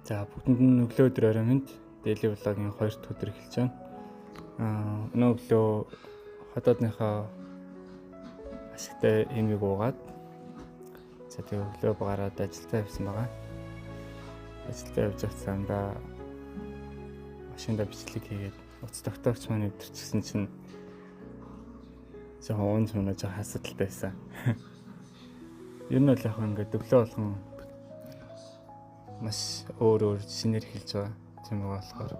За бүгдэнд нь өглөө өдөр орой минь Daily Vlog-ийн 2 дахь өдөр эхэлж байна. Өнөө өглөө хотоодныхоо ашигтай эмийг уугаад тэгээ өглөө гараад ажилдаа явсан байгаа. Ажилдаа явж байхдаа машинда бичлэг хийгээд утас тогтоогч маань өдөрчсөн чинь жоохон унж асуудалтай байсан. Ер нь бол яг ингээд өглөө болгон маш өөр шинээр хэлж байгаа. Тийм болохоор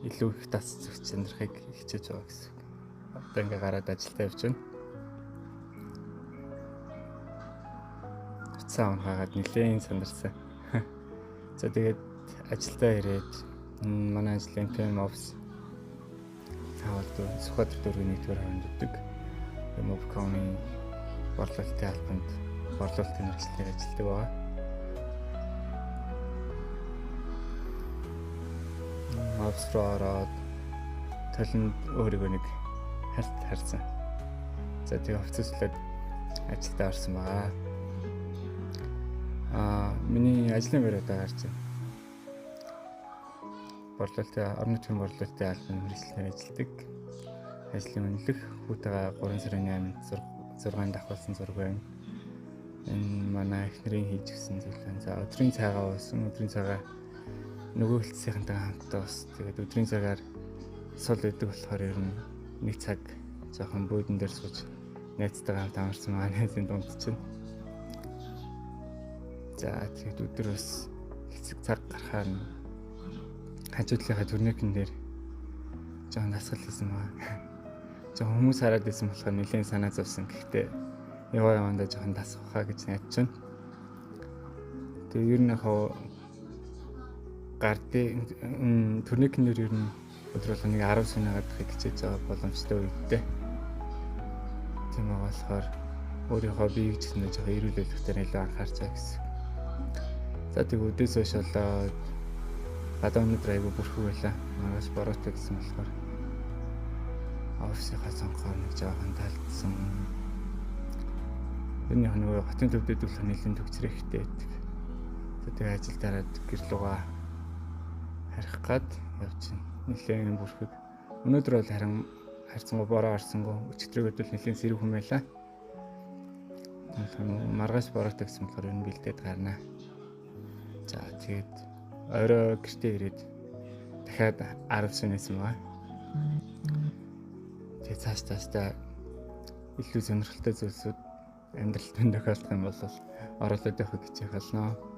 илүү их тац зүгт чанархыг хичээж байгаа гэсэн. Одоо ингээ гараад ажилдаа явж байна. Уцаа унхаагаад нэлээд сандарсан. За тэгээд ажилдаа ирээд манай ажлын PM office цаавал Сүхбаатар дүүргийн 1-р хавьд өгдөг. Mobcom-ийн борлуулалтын албанд борлуулалтын хэрэгслээр ажилладаг байгаа. Office руу ороод толинд өөрийгөө нэг харсан. За тэгээ офицерлээд ажилдаа орсон байгаа. Миний ажлын байр одоо гарч байна. Орны нутгийн борлуулалтын албаны хэрэгслээр ажилладаг. Ажлын үнэлэх хүүтэйгээ 3 сарын 8-нд 6-нд давхуулсан зураг байна. Энэ манай эхнэрийн хийж гисэн зүйл байна. За өдрийн цагаа уусан, өдрийн цагаа нөгөө хэлтсийнхэнтэй хамтдаа бас тэгээд өдрийн цагаар сул өгдөг болохоор ер нь нэг цаг жоохон буудан дээр сууж найзтайгаа хамт амарсан манайсын дунд чинь. За тэгээд өдөр бас хэцэг цаг гарахаар хажуудлынхаа турникэн дээр жоохон дасгал хийсэн байгаа. Жоохон хүмүүс хараад байсан болохоор нэлээд санаа зовсон. Гэхдээ явандаа жоохон дасгахаа гэж найдаж байна. Тэгээд ер нь турникнэр ер нь өдөр болгоныг 10 сая гадахыг хичээж байгаа боломжтой үедээ. Тийм болохоор өөрийнхөө биеийг ч гэсэн жоохон эрүүлүүлэх дээр илүү анхаарч байгаа гэсэн. За тэг өдөөс хойш болоод гадаа өнөдөр айгүй бүрхэг байлаа. Маргааш бороотой гэсэн болохоор офисынхаа сонгохоор нэг жоохон талдсан. Энэ нөгөө хотын төвдөд болох нэлээд төгсрөхтэй байдаг. Тэгээ ажил дараад гэрлүүгээ харих гад явж байна. Нэлээд бүрхэг. Өнөөдөр бол харьцангуй бороо орсонгүй. Өчигдрийг өдөл нэлээд сэрэг хүм байлаа. Маргааш бороотой гэсэн болохоор энэ бэлдээд гарнаа. За тэгээд орой гэртээ ирээд дахиад 10 сая нэсэн байгаа. Тэгээд цаашдаа илүү сонирхолтой зүйлсүүд амьдралд тохиолдох юм бол оролцоод явах гэж хичээх болно.